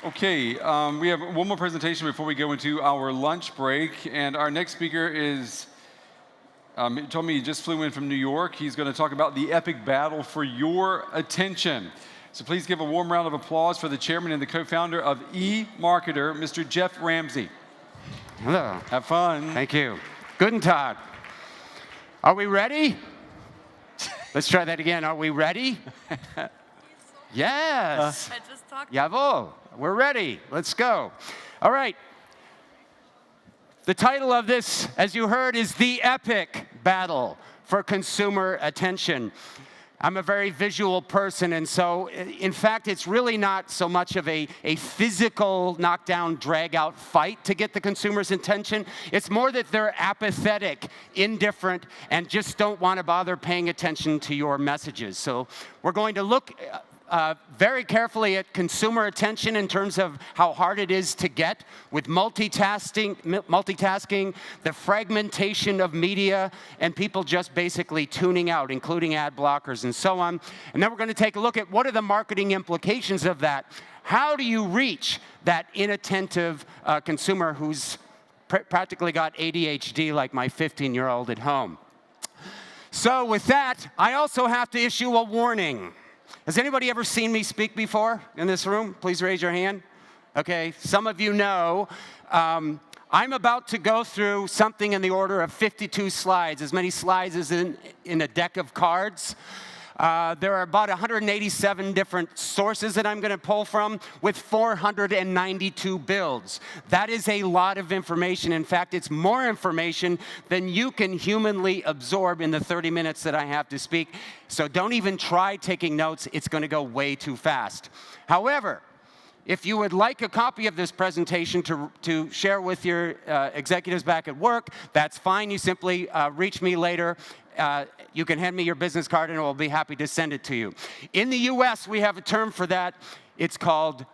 Okay, we have one more presentation before we go into our lunch break, and our next speaker is, he told me he just flew in from New York. He's going to talk about the epic battle for your attention. So please give a warm round of applause for the chairman and the co-founder of eMarketer, Mr. Geoff Ramsey. Hello. Have fun. Thank you. Guten Tag. Are we ready? Let's try that again. Are we ready? Yes. I just talked. Jawohl. We're ready. Let's go. All right. The title of this, as you heard, is The Epic Battle for Consumer Attention. I'm a very visual person, and so, in fact, it's really not so much of a physical knockdown, drag-out fight to get the consumer's attention. It's more that they're apathetic, indifferent, and just don't want to bother paying attention to your messages. So we're going to look very carefully at consumer attention in terms of how hard it is to get with multitasking, the fragmentation of media, and people just basically tuning out, including ad blockers and so on. And then we're going to take a look at what are the marketing implications of that. How do you reach that inattentive consumer who's practically got ADHD like my 15-year-old at home? So with that, I also have to issue a warning. Has anybody ever seen me speak before in this room? Please raise your hand. Okay, some of you know. I'm about to go through something in the order of 52 slides, as many slides as in a deck of cards. There are about 187 different sources that I'm going to pull from with 492 builds. That is a lot of information. In fact, it's more information than you can humanly absorb in the 30 minutes that I have to speak. So don't even try taking notes. It's going to go way too fast. However, if you would like a copy of this presentation to share with your executives back at work, that's fine. You simply reach me later. You can hand me your business card, and I'll be happy to send it to you. In the US, we have a term for that. It's called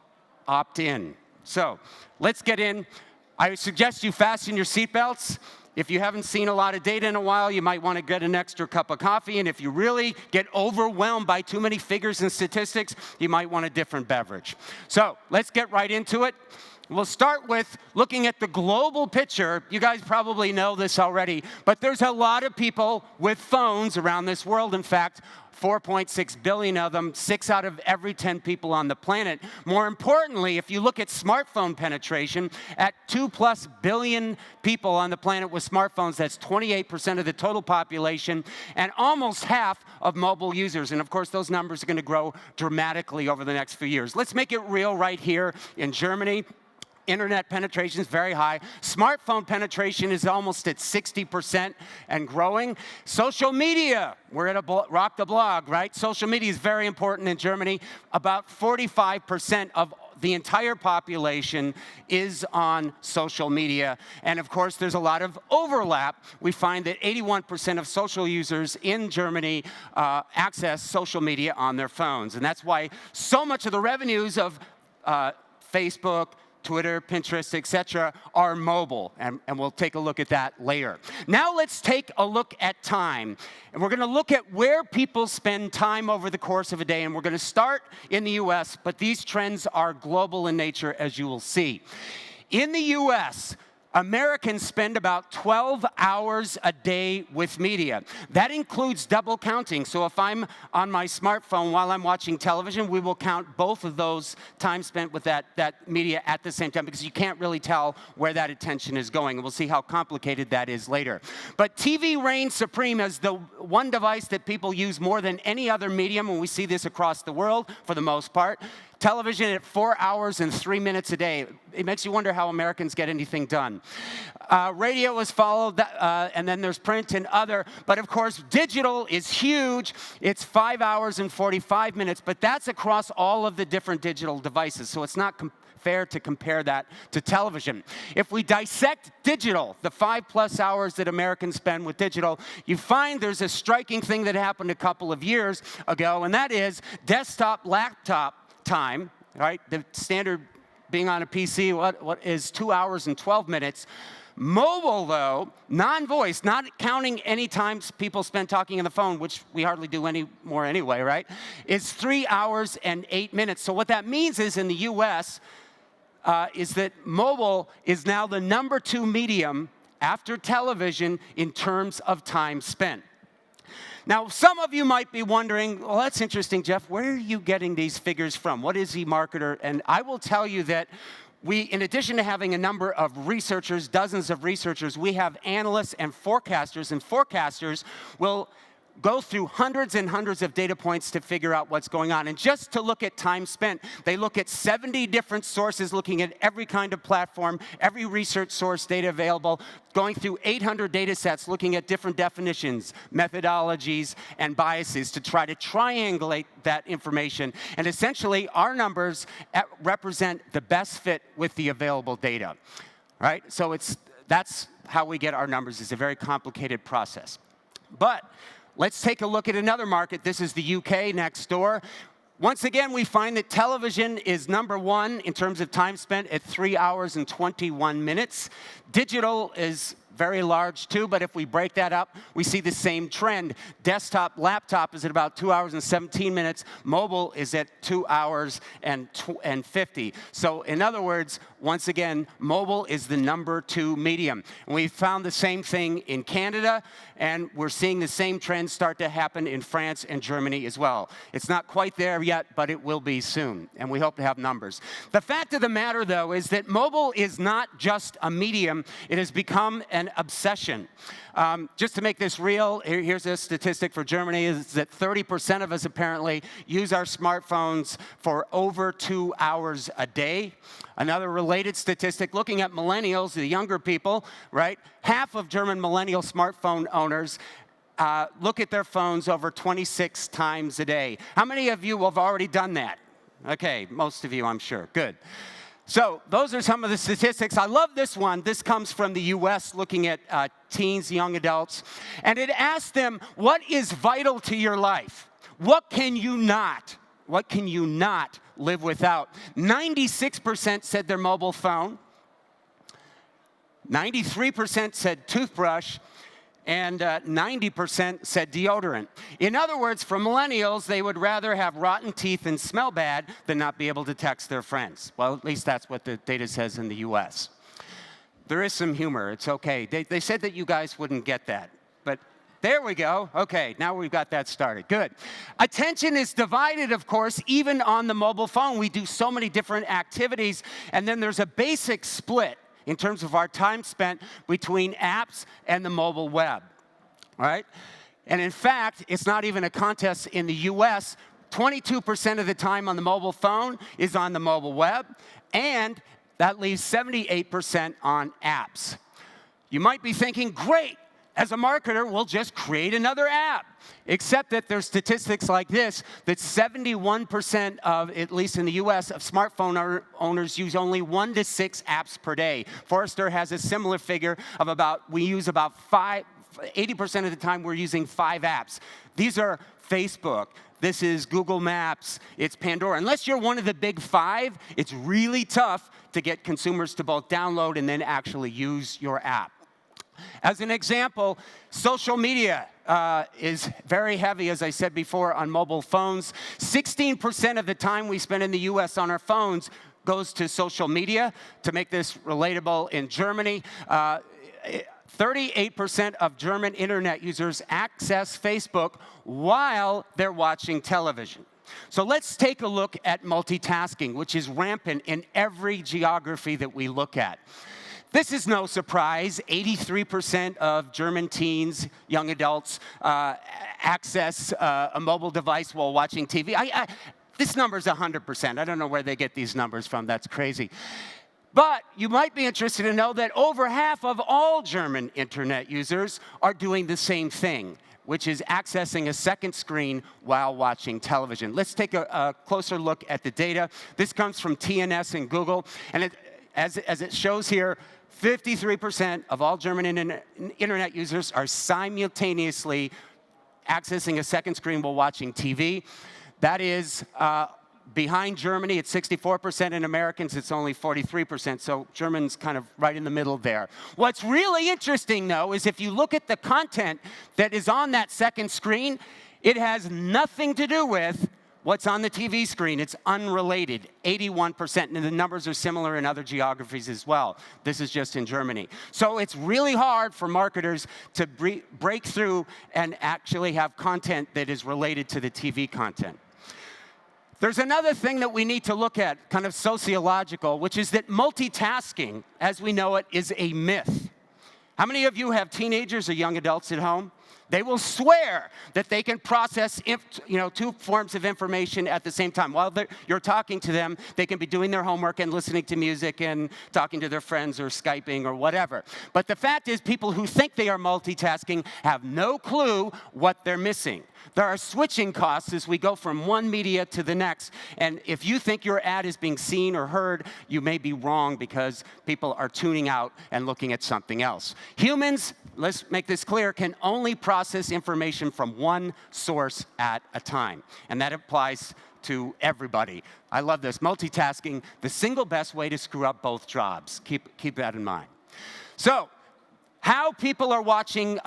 opt-in. So let's get in. I suggest you fasten your seatbelts. If you haven't seen a lot of data in a while, you might want to get an extra cup of coffee. And if you really get overwhelmed by too many figures and statistics, you might want a different beverage. So let's get right into it. We'll start with looking at the global picture. You guys probably know this already, but there's a lot of people with phones around this world. In fact, 4.6 billion of them, 6 out of every 10 people on the planet. More importantly, if you look at smartphone penetration, at 2+ billion people on the planet with smartphones, that's 28% of the total population, and almost half of mobile users. And of course, those numbers are going to grow dramatically over the next few years. Let's make it real right here in Germany. Internet penetration is very high. Smartphone penetration is almost at 60% and growing. Social media, we're at Rock the Blog, right? Social media is very important in Germany. About 45% of the entire population is on social media. And of course, there's a lot of overlap. We find that 81% of social users in Germany access social media on their phones. And that's why so much of the revenues of Facebook, Twitter, Pinterest, etc., are mobile, and we'll take a look at that later. Now let's take a look at time, and we're going to look at where people spend time over the course of a day, and we're going to start in the U.S., but these trends are global in nature, as you will see. In the U.S., Americans spend about 12 hours a day with media. That includes double counting. So if I'm on my smartphone while I'm watching television, we will count both of those time spent with that media at the same time, because you can't really tell where that attention is going. And we'll see how complicated that is later. But TV reigns supreme as the one device that people use more than any other medium, and we see this across the world for the most part. Television at 4 hours and 3 minutes a day. It makes you wonder how Americans get anything done. Radio is followed, and then there's print and other. But of course, digital is huge. It's 5 hours and 45 minutes, but that's across all of the different digital devices. So it's not fair to compare that to television. If we dissect digital, the 5+ hours that Americans spend with digital, you find there's a striking thing that happened a couple of years ago, and that is desktop, laptop time, right? The standard being on a PC, what is 2 hours and 12 minutes. Mobile, though, non-voice, not counting any times people spend talking on the phone, which we hardly do anymore anyway, right? Is 3 hours and 8 minutes. So what that means is in the US, is that mobile is now the #2 medium after television in terms of time spent. Now, some of you might be wondering, well, that's interesting, Geoff. Where are you getting these figures from? What is eMarketer? And I will tell you that we, in addition to having a number of researchers, dozens of researchers, we have analysts and forecasters will go through hundreds and hundreds of data points to figure out what's going on. And just to look at time spent, they look at 70 different sources, looking at every kind of platform, every research source data available, going through 800 data sets, looking at different definitions, methodologies, and biases to try to triangulate that information. And essentially, our numbers represent the best fit with the available data, right? So that's how we get our numbers. It's a very complicated process. But let's take a look at another market. This is the UK next door. Once again, we find that television is #1 in terms of time spent at 3 hours and 21 minutes. Digital is very large too, but if we break that up, we see the same trend. Desktop, laptop is at about 2 hours and 17 minutes. Mobile is at 2 hours and 50. So in other words, once again, mobile is the #2 medium. And we found the same thing in Canada, and we're seeing the same trend start to happen in France and Germany as well. It's not quite there yet, but it will be soon, and we hope to have numbers. The fact of the matter, though, is that mobile is not just a medium. It has become an obsession. Just to make this real, here's a statistic for Germany, is that 30% of us apparently use our smartphones for over 2 hours a day. Another related statistic, looking at millennials, the younger people, right? Half of German millennial smartphone owners look at their phones over 26 times a day. How many of you have already done that? Okay, most of you, I'm sure. Good. So those are some of the statistics. I love this one. This comes from the US, looking at teens, young adults. And it asked them, what is vital to your life? What can you not live without? 96% said their mobile phone. 93% said toothbrush. And 90% said deodorant. In other words, for millennials, they would rather have rotten teeth and smell bad than not be able to text their friends. Well, at least that's what the data says in the US. There is some humor. It's okay. They said that you guys wouldn't get that. But there we go. Okay, now we've got that started. Good. Attention is divided, of course, even on the mobile phone. We do so many different activities, and then there's a basic split in terms of our time spent between apps and the mobile web, all right? And in fact, it's not even a contest in the US. 22% of the time on the mobile phone is on the mobile web, and that leaves 78% on apps. You might be thinking, great, as a marketer, we'll just create another app. Except that there's statistics like this, that 71% of, at least in the US, of smartphone owners use only 1 to 6 apps per day. Forrester has a similar figure of we use about 80% of the time we're using 5 apps. These are Facebook, this is Google Maps, it's Pandora. Unless you're one of the big 5, it's really tough to get consumers to both download and then actually use your app. As an example, social media is very heavy, as I said before, on mobile phones. 16% of the time we spend in the US on our phones goes to social media. To make this relatable, in Germany, 38% of German internet users access Facebook while they're watching television. So let's take a look at multitasking, which is rampant in every geography that we look at. This is no surprise. 83% of German teens, young adults, access a mobile device while watching TV. This number is 100%. I don't know where they get these numbers from. That's crazy. But you might be interested to know that over half of all German internet users are doing the same thing, which is accessing a second screen while watching television. Let's take a closer look at the data. This comes from TNS and Google, and as it shows here, 53% of all German internet users are simultaneously accessing a second screen while watching TV. That is behind Germany at 64%, and Americans it's only 43%, so Germans kind of right in the middle there. What's really interesting, though, is if you look at the content that is on that second screen, it has nothing to do with What's on the TV screen? It's unrelated, 81%, and the numbers are similar in other geographies as well. This is just in Germany. So it's really hard for marketers to break through and actually have content that is related to the TV content. There's another thing that we need to look at, kind of sociological, which is that multitasking, as we know it, is a myth. How many of you have teenagers or young adults at home? They will swear that they can process two forms of information at the same time. While you're talking to them, they can be doing their homework and listening to music and talking to their friends or Skyping or whatever. But the fact is, people who think they are multitasking have no clue what they're missing. There are switching costs as we go from one media to the next. And if you think your ad is being seen or heard, you may be wrong because people are tuning out and looking at something else. Humans, let's make this clear, can only process information from one source at a time. And that applies to everybody. I love this. Multitasking, the single best way to screw up both jobs. Keep that in mind. So, how people are watching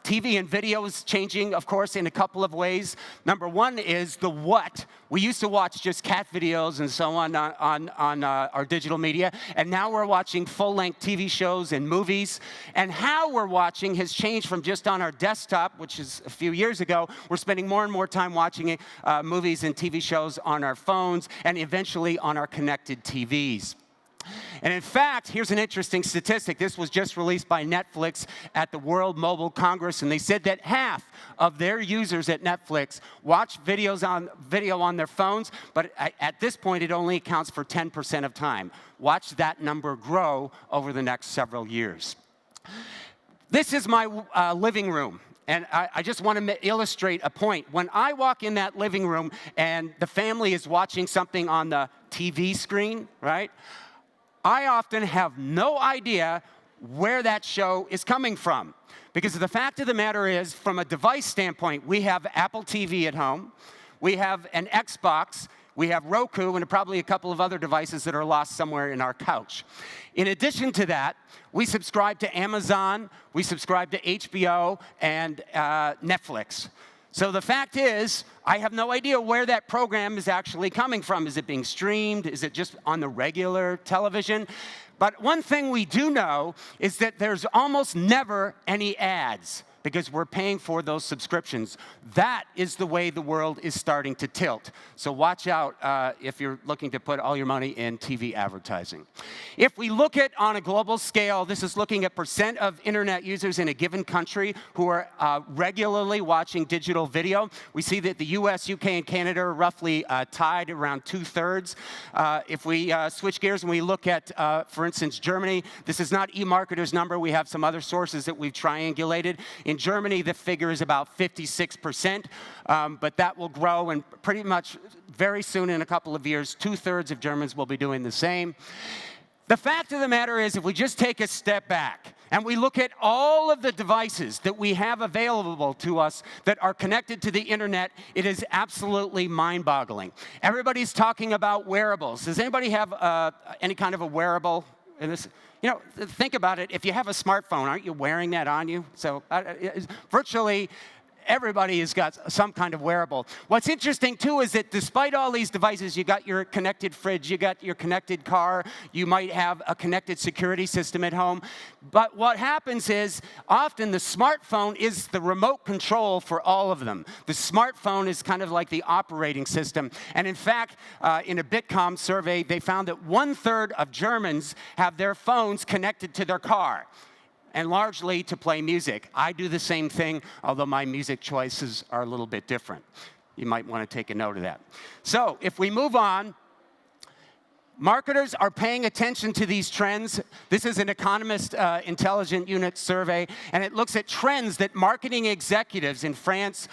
TV and video is changing, of course, in a couple of ways. Number one is the what. We used to watch just cat videos and so on our digital media, and now we're watching full-length TV shows and movies. And how we're watching has changed from just on our desktop, which is a few years ago. We're spending more and more time watching movies and TV shows on our phones and eventually on our connected TVs. And in fact, here's an interesting statistic. This was just released by Netflix at the World Mobile Congress, and they said that half of their users at Netflix watch video on their phones, but at this point, it only accounts for 10% of time. Watch that number grow over the next several years. This is my living room. And I just want to illustrate a point. When I walk in that living room and the family is watching something on the TV screen, right? I often have no idea where that show is coming from. Because the fact of the matter is, from a device standpoint, we have Apple TV at home, we have an Xbox, we have Roku, and probably a couple of other devices that are lost somewhere in our couch. In addition to that, we subscribe to Amazon, we subscribe to HBO, and Netflix. So the fact is, I have no idea where that program is actually coming from. Is it being streamed? Is it just on the regular television? But one thing we do know is that there's almost never any ads because we're paying for those subscriptions. That is the way the world is starting to tilt. So watch out if you're looking to put all your money in TV advertising. If we look at on a global scale, this is looking at percent of internet users in a given country who are regularly watching digital video. We see that the US, UK, and Canada are roughly tied around 2/3. If we switch gears and we look at, for instance, Germany, this is not eMarketer's number. We have some other sources that we've triangulated. In Germany, the figure is about 56%, but that will grow, and pretty much very soon, in a couple of years, 2/3 of Germans will be doing the same. The fact of the matter is, if we just take a step back and we look at all of the devices that we have available to us that are connected to the internet, it is absolutely mind-boggling. Everybody's talking about wearables. Does anybody have any kind of a wearable in this? You know, think about it. If you have a smartphone, aren't you wearing that on you? So virtually everybody has got some kind of wearable. What's interesting, too, is that despite all these devices, you got your connected fridge, you got your connected car, you might have a connected security system at home. But what happens is often the smartphone is the remote control for all of them. The smartphone is kind of like the operating system. And in fact, in a Bitkom survey, they found that 1/3 of Germans have their phones connected to their car, and largely to play music. I do the same thing, although my music choices are a little bit different. You might want to take a note of that. So if we move on, marketers are paying attention to these trends. This is an Economist Intelligent Unit survey, and it looks at trends that marketing executives in France,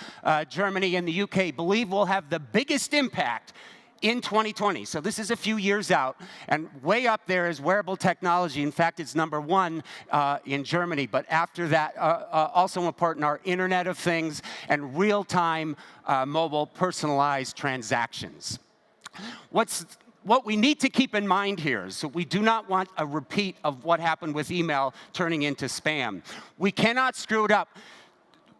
Germany, and the UK believe will have the biggest impact in 2020. So this is a few years out, and way up there is wearable technology. In fact, it's number 1 in Germany. But after that, also important are Internet of Things and real-time mobile personalized transactions. What we need to keep in mind here is that we do not want a repeat of what happened with email turning into spam. We cannot screw it up.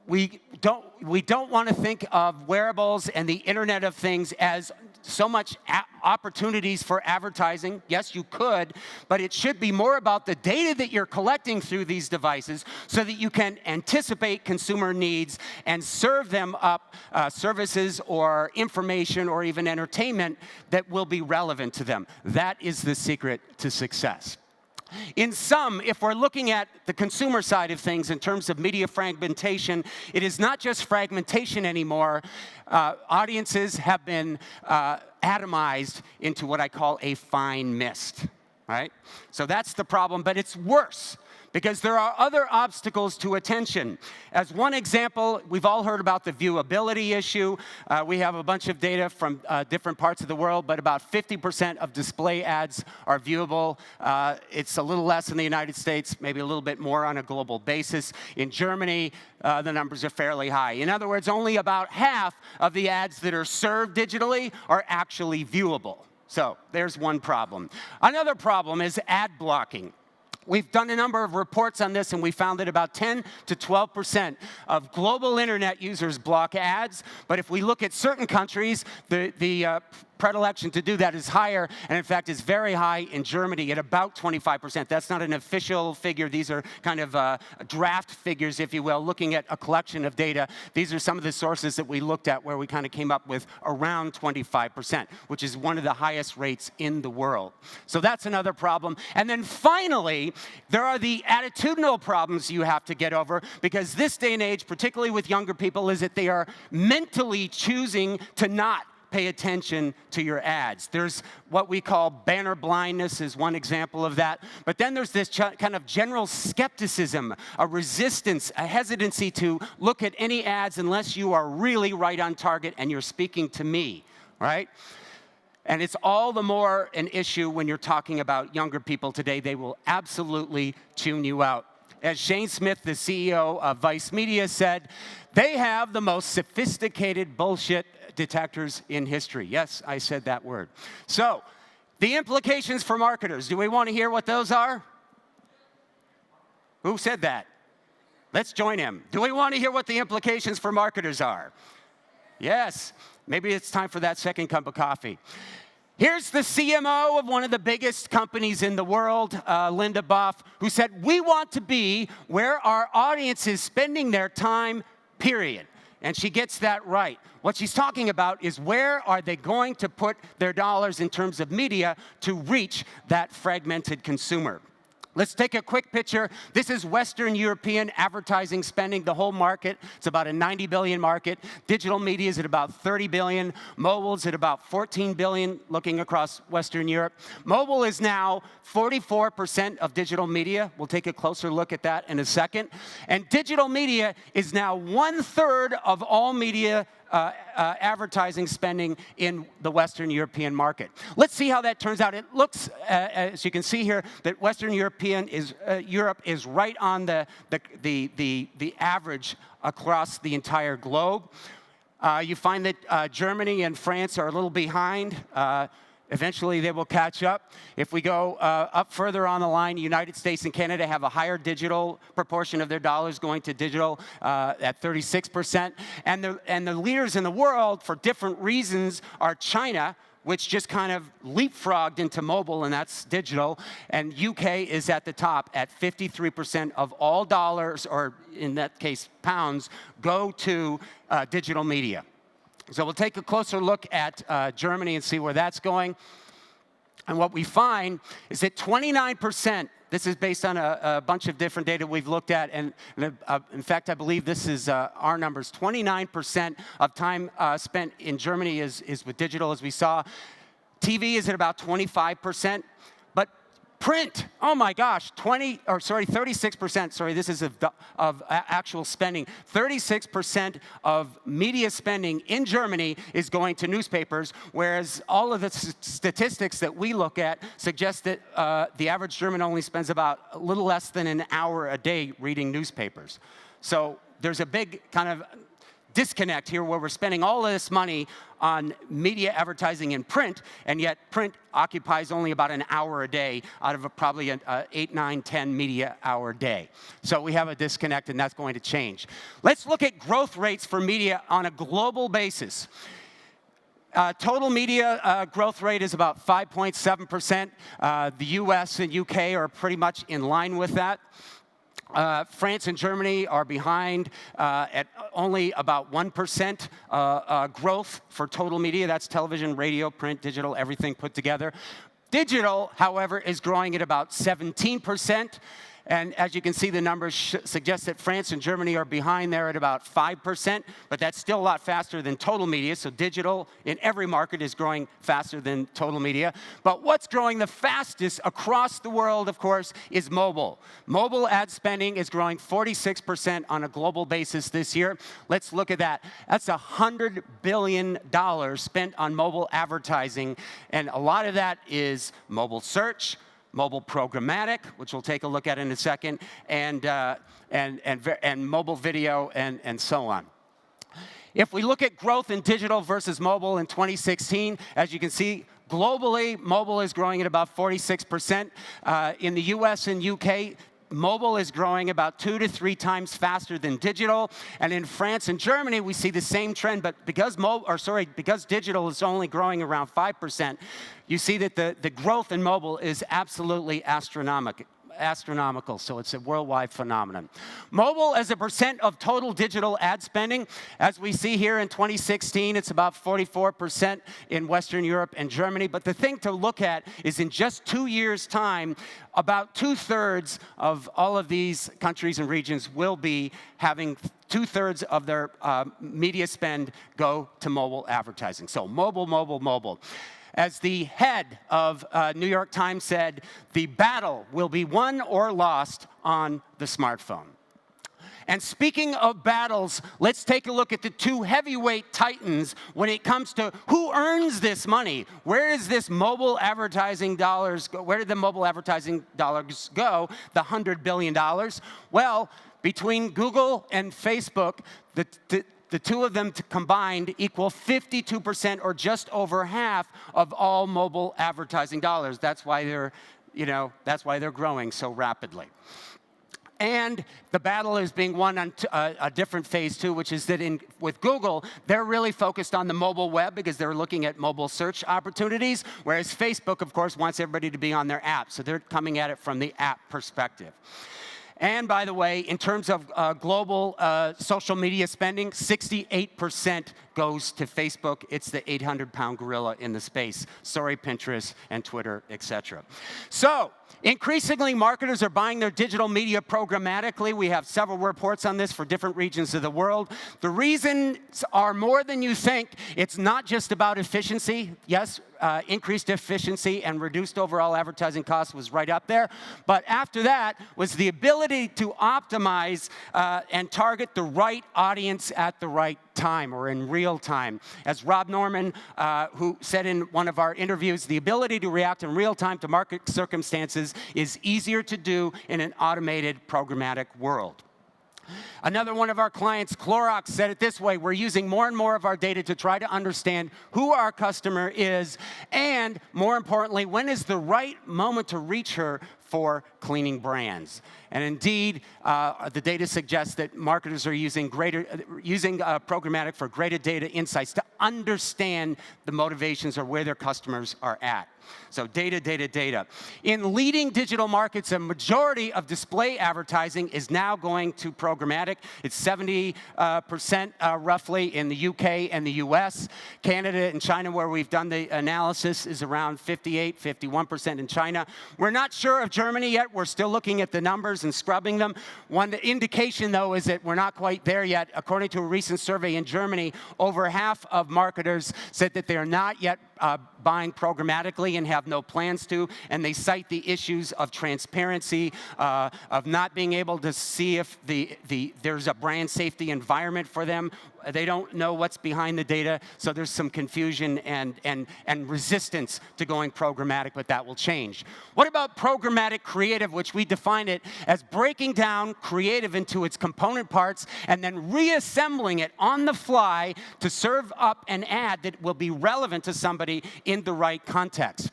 we don't want to think of wearables and the Internet of Things as so much opportunities for advertising. Yes, you could, but it should be more about the data that you're collecting through these devices so that you can anticipate consumer needs and serve them up services or information or even entertainment that will be relevant to them. That is the secret to success. In sum, if we're looking at the consumer side of things in terms of media fragmentation, it is not just fragmentation anymore. Audiences have been atomized into what I call a fine mist, right? So that's the problem, but it's worse, because there are other obstacles to attention. As one example, we've all heard about the viewability issue. We have a bunch of data from different parts of the world, but about 50% of display ads are viewable. It's a little less in the United States, maybe a little bit more on a global basis. In Germany, the numbers are fairly high. In other words, only about half of the ads that are served digitally are actually viewable. So there's one problem. Another problem is ad blocking. We've done a number of reports on this, and we found that about 10 to 12% of global internet users block ads. But if we look at certain countries, the predilection to do that is higher, and in fact is very high in Germany at about 25%. That's not an official figure. These are kind of draft figures, if you will, looking at a collection of data. These are some of the sources that we looked at where we kind of came up with around 25%, which is one of the highest rates in the world. So that's another problem. And then finally, there are the attitudinal problems you have to get over, because this day and age, particularly with younger people, is that they are mentally choosing to not pay attention to your ads. There's what we call banner blindness is one example of that. But then there's this kind of general skepticism, a resistance, a hesitancy to look at any ads unless you are really right on target and you're speaking to me, right? And it's all the more an issue when you're talking about younger people today. They will absolutely tune you out. As Shane Smith, the CEO of Vice Media, said, they have the most sophisticated bullshit detectors in history. Yes, I said that word. So, the implications for marketers. Do we want to hear what those are? Who said that? Let's join him. Do we want to hear what the implications for marketers are? Yes. Maybe it's time for that second cup of coffee. Here's the CMO of one of the biggest companies in the world, Linda Buff, who said, we want to be where our audience is spending their time, period. And she gets that right. What she's talking about is where are they going to put their dollars in terms of media to reach that fragmented consumer. Let's take a quick picture. This is Western European advertising spending, the whole market. It's about a 90 billion market. Digital media is at about 30 billion. Mobile's at about 14 billion, looking across Western Europe. Mobile is now 44% of digital media. We'll take a closer look at that in a second. And digital media is now 1/3 of all media advertising spending in the Western European market. Let's see how that turns out. It looks, as you can see here, that Western Europe is right on the average across the entire globe. You find that Germany and France are a little behind. Eventually, they will catch up. If we go up further on the line, United States and Canada have a higher digital proportion of their dollars going to digital at 36%. And the leaders in the world, for different reasons, are China, which just kind of leapfrogged into mobile, and that's digital. And UK is at the top at 53% of all dollars, or in that case, pounds, go to digital media. So we'll take a closer look at Germany and see where that's going. And what we find is that 29%, this is based on a bunch of different data we've looked at, and in fact, I believe this is our numbers. 29% of time spent in Germany is with digital, as we saw. TV is at about 25%. Print, oh my gosh, 36%, sorry, this is of actual spending. 36% of media spending in Germany is going to newspapers, whereas all of the statistics that we look at suggest that the average German only spends about a little less than an hour a day reading newspapers. So there's a big kind of disconnect here where we're spending all of this money on media advertising in print, and yet print occupies only about an hour a day out of probably an 8, 9, 10 media hour day. So we have a disconnect, and that's going to change. Let's look at growth rates for media on a global basis. Total media growth rate is about 5.7%. The US and UK are pretty much in line with that. France and Germany are behind at only about 1% growth for total media. That's television, radio, print, digital, everything put together. Digital, however, is growing at about 17%. And as you can see, the numbers suggest that France and Germany are behind there at about 5%, but that's still a lot faster than total media. So digital in every market is growing faster than total media. But what's growing the fastest across the world, of course, is mobile. Mobile ad spending is growing 46% on a global basis this year. Let's look at that. That's $100 billion spent on mobile advertising, and a lot of that is mobile search, mobile programmatic, which we'll take a look at in a second, and mobile video, and so on. If we look at growth in digital versus mobile in 2016, as you can see, globally, mobile is growing at about 46%. In the US and UK, mobile is growing about 2 to 3 times faster than digital. And in France and Germany, we see the same trend, but because digital is only growing around 5%, you see that the growth in mobile is absolutely astronomical, so it's a worldwide phenomenon. Mobile as a percent of total digital ad spending, as we see here in 2016, it's about 44% in Western Europe and Germany. But the thing to look at is in just 2 years' time, about 2/3 of all of these countries and regions will be having 2/3 of their media spend go to mobile advertising. So mobile, mobile, mobile. As the head of New York Times said, the battle will be won or lost on the smartphone. And speaking of battles, let's take a look at the 2 heavyweight titans when it comes to who earns this money. Where is this mobile advertising dollars go? Where did the mobile advertising dollars go, the $100 billion? Well, between Google and Facebook, the 2 of them combined equal 52% or just over half of all mobile advertising dollars. That's why they're growing so rapidly. And the battle is being won on a different phase too, which is that with Google, they're really focused on the mobile web because they're looking at mobile search opportunities, whereas Facebook, of course, wants everybody to be on their app. So they're coming at it from the app perspective. And by the way, in terms of global social media spending, 68% goes to Facebook. It's the 800-pound gorilla in the space. Sorry, Pinterest and Twitter, etc. So increasingly, marketers are buying their digital media programmatically. We have several reports on this for different regions of the world. The reasons are more than you think. It's not just about efficiency. Yes, increased efficiency and reduced overall advertising costs was right up there. But after that was the ability to optimize and target the right audience at the right time or in real time. As Rob Norman, who said in one of our interviews, the ability to react in real time to market circumstances is easier to do in an automated programmatic world. Another one of our clients, Clorox, said it this way: we're using more and more of our data to try to understand who our customer is, and more importantly, when is the right moment to reach her for cleaning brands. And indeed, the data suggests that marketers are using programmatic for greater data insights to understand the motivations or where their customers are at. So data, data, data. In leading digital markets, a majority of display advertising is now going to programmatic. It's 70% roughly in the UK and the US. Canada and China, where we've done the analysis, is around 58, 51% in China. We're not sure of Germany yet. We're still looking at the numbers and scrubbing them. One indication, though, is that we're not quite there yet. According to a recent survey in Germany, over half of marketers said that they are not yet buying programmatically and have no plans to, and they cite the issues of transparency, of not being able to see if there's a brand safety environment for them. They don't know what's behind the data, so there's some confusion and resistance to going programmatic, but that will change. What about programmatic creative, which we define it as breaking down creative into its component parts and then reassembling it on the fly to serve up an ad that will be relevant to somebody in the right context?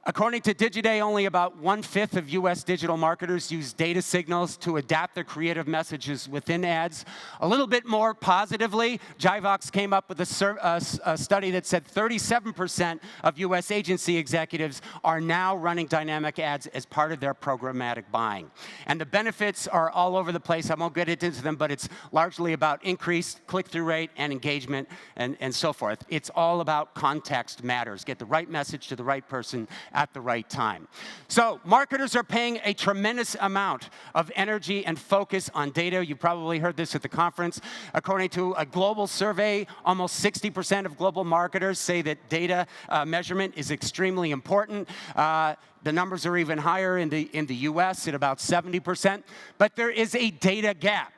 According to Digiday, only about 1/5 of US digital marketers use data signals to adapt their creative messages within ads. A little bit more positively, Jivox came up with a study that said 37% of US agency executives are now running dynamic ads as part of their programmatic buying. And the benefits are all over the place. I won't get into them, but it's largely about increased click-through rate and engagement and so forth. It's all about context matters. Get the right message to the right person at the right time. So marketers are paying a tremendous amount of energy and focus on data. You probably heard this at the conference. According to a global survey, almost 60% of global marketers say that data measurement is extremely important. The numbers are even higher in the US at about 70%. But there is a data gap.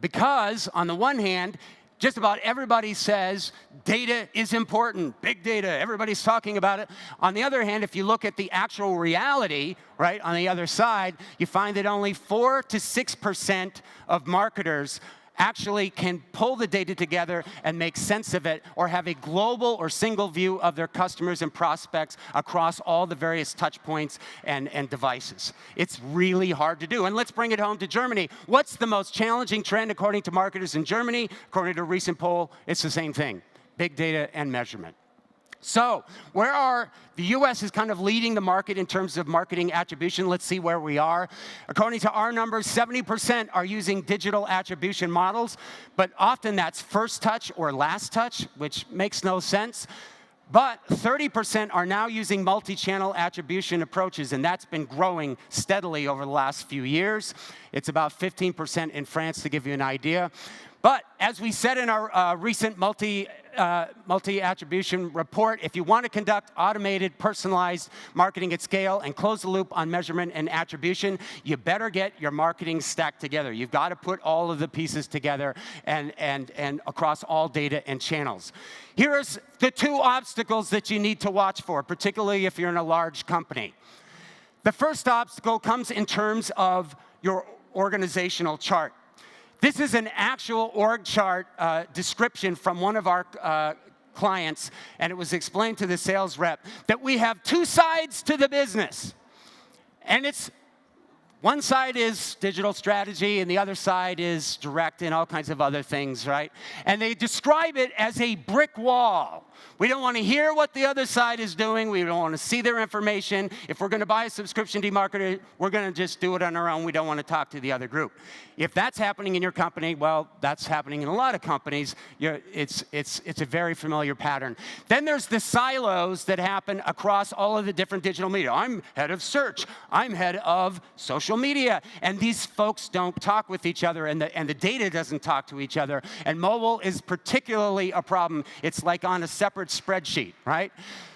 Because, on the one hand, just about everybody says data is important, big data, everybody's talking about it. On the other hand, if you look at the actual reality, right, on the other side, you find that only 4 to 6% of marketers actually can pull the data together and make sense of it or have a global or single view of their customers and prospects across all the various touch points and devices. It's really hard to do. And let's bring it home to Germany. What's the most challenging trend according to marketers in Germany? According to a recent poll, it's the same thing, big data and measurement. So, the US is kind of leading the market in terms of marketing attribution. Let's see where we are. According to our numbers, 70% are using digital attribution models, but often that's first touch or last touch, which makes no sense. But 30% are now using multi-channel attribution approaches, and that's been growing steadily over the last few years. It's about 15% in France, to give you an idea. But as we said in our recent multi-attribution report, if you want to conduct automated, personalized marketing at scale and close the loop on measurement and attribution, you better get your marketing stacked together. You've got to put all of the pieces together and across all data and channels. Here's the 2 obstacles that you need to watch for, particularly if you're in a large company. The first obstacle comes in terms of your organizational chart. This is an actual org chart description from one of our clients, and it was explained to the sales rep that we have 2 sides to the business. And one side is digital strategy, and the other side is direct and all kinds of other things, right? And they describe it as a brick wall. We don't want to hear what the other side is doing. We don't want to see their information. If we're going to buy a subscription demarketer, we're going to just do it on our own. We don't want to talk to the other group. If that's happening in your company, well, that's happening in a lot of companies. It's a very familiar pattern. Then there's the silos that happen across all of the different digital media. I'm head of search. I'm head of social media. And these folks don't talk with each other, and the data doesn't talk to each other. And mobile is particularly a problem. It's like on a separate spreadsheet, right?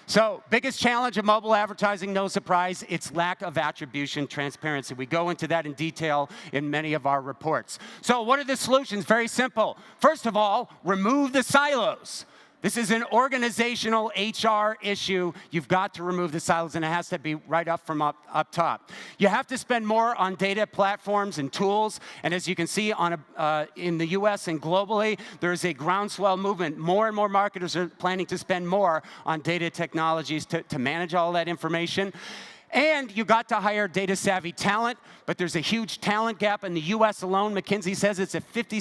So, biggest challenge of mobile advertising, no surprise, it's lack of attribution transparency. We go into that in detail in many of our reports. So, what are the solutions? Very simple. First of all, remove the silos. This is an organizational HR issue. You've got to remove the silos, and it has to be right up from up top. You have to spend more on data platforms and tools, and as you can see in the US and globally, there's a groundswell movement. More and more marketers are planning to spend more on data technologies to manage all that information. And you got to hire data-savvy talent, but there's a huge talent gap in the US alone. McKinsey says it's a 50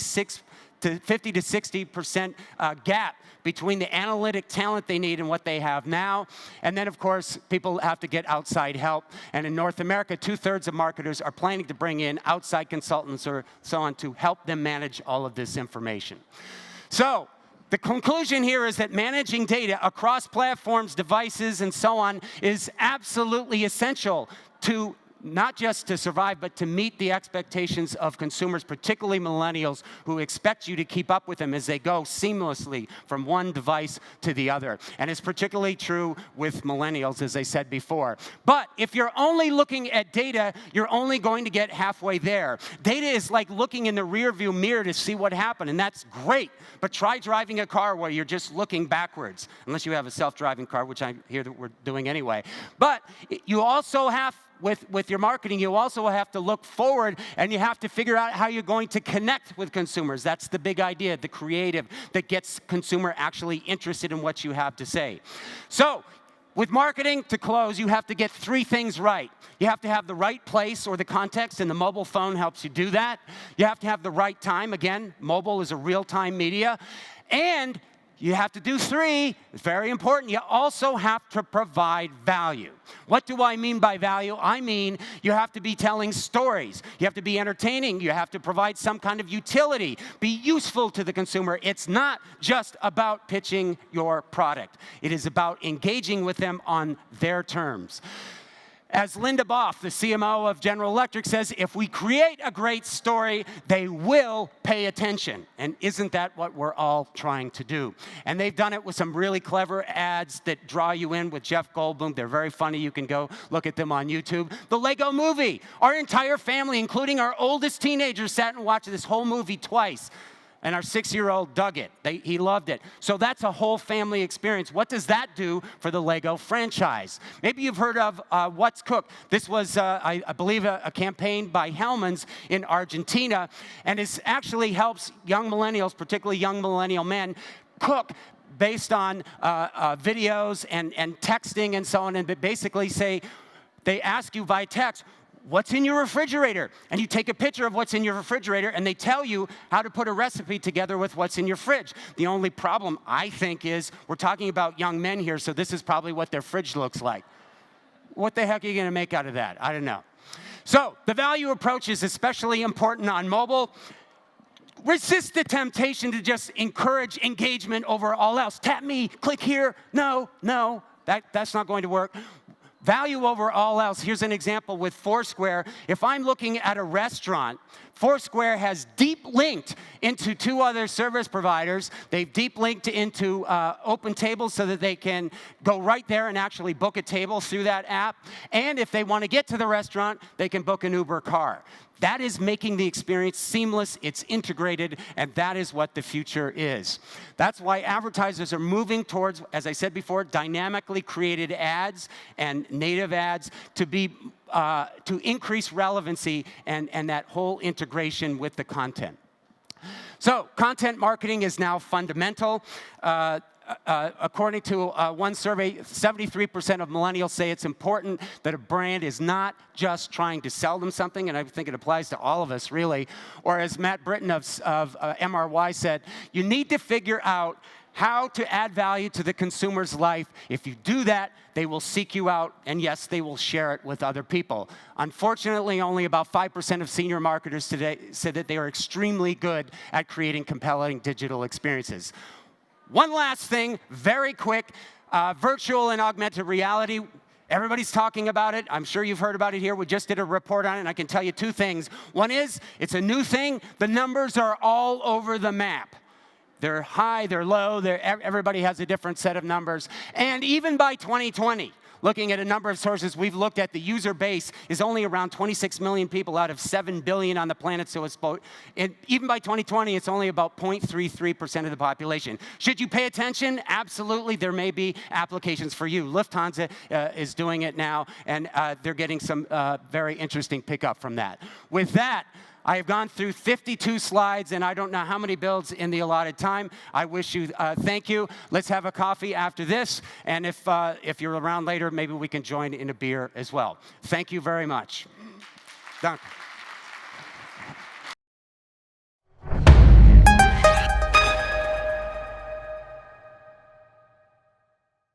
to 60% gap between the analytic talent they need and what they have now. And then, of course, people have to get outside help. And in North America, 2/3 of marketers are planning to bring in outside consultants or so on to help them manage all of this information. So, the conclusion here is that managing data across platforms, devices, and so on is absolutely essential to not just to survive, but to meet the expectations of consumers, particularly millennials, who expect you to keep up with them as they go seamlessly from one device to the other. And it's particularly true with millennials, as I said before. But if you're only looking at data, you're only going to get halfway there. Data is like looking in the rearview mirror to see what happened, and that's great. But try driving a car where you're just looking backwards, unless you have a self-driving car, which I hear that we're doing anyway. But you also have, with your marketing, you also have to look forward, and you have to figure out how you're going to connect with consumers. That's the big idea, the creative that gets consumer actually interested in what you have to say. So, with marketing, to close, you have to get 3 things right. You have to have the right place or the context, and the mobile phone helps you do that. You have to have the right time. Again, mobile is a real-time media. And you have to do 3, it's very important. You also have to provide value. What do I mean by value? I mean you have to be telling stories. You have to be entertaining. You have to provide some kind of utility. Be useful to the consumer. It's not just about pitching your product. It is about engaging with them on their terms. As Linda Boff, the CMO of General Electric, says, if we create a great story, they will pay attention. And isn't that what we're all trying to do? And they've done it with some really clever ads that draw you in with Jeff Goldblum. They're very funny. You can go look at them on YouTube. The Lego Movie. Our entire family, including our oldest teenager, sat and watched this whole movie twice. And our 6-year-old dug it. He loved it. So that's a whole family experience. What does that do for the Lego franchise? Maybe you've heard of What's Cooked. This was, I believe, a campaign by Hellmann's in Argentina. And it actually helps young millennials, particularly young millennial men, cook based on videos and texting and so on. And they basically say, they ask you by text, what's in your refrigerator? And you take a picture of what's in your refrigerator, and they tell you how to put a recipe together with what's in your fridge. The only problem, I think, is we're talking about young men here, so this is probably what their fridge looks like. What the heck are you going to make out of that? I don't know. So the value approach is especially important on mobile. Resist the temptation to just encourage engagement over all else. Tap me, click here. No, that's not going to work. Value over all else. Here's an example with Foursquare. If I'm looking at a restaurant, Foursquare has deep linked into 2 other service providers. They've deep linked into Open Tables so that they can go right there and actually book a table through that app. And if they want to get to the restaurant, they can book an Uber car. That is making the experience seamless, it's integrated, and that is what the future is. That's why advertisers are moving towards, as I said before, dynamically created ads and native ads to increase relevancy and that whole integration with the content. So, content marketing is now fundamental. According to one survey, 73% of millennials say it's important that a brand is not just trying to sell them something, and I think it applies to all of us, really. Or as Matt Britton of MRY said, you need to figure out how to add value to the consumer's life. If you do that, they will seek you out, and yes, they will share it with other people. Unfortunately, only about 5% of senior marketers today said that they are extremely good at creating compelling digital experiences. One last thing, very quick, virtual and augmented reality. Everybody's talking about it. I'm sure you've heard about it here. We just did a report on it, and I can tell you 2 things. One is, it's a new thing. The numbers are all over the map. They're high, they're low, everybody has a different set of numbers. And even by 2020, looking at a number of sources we've looked at, the user base is only around 26 million people out of 7 billion on the planet. So even by 2020, it's only about 0.33% of the population. Should you pay attention? Absolutely, there may be applications for you. Lufthansa is doing it now, and they're getting some very interesting pickup from that. With that, I have gone through 52 slides, and I don't know how many builds in the allotted time. I wish you thank you. Let's have a coffee after this, and if you're around later, maybe we can join in a beer as well. Thank you very much. Danke.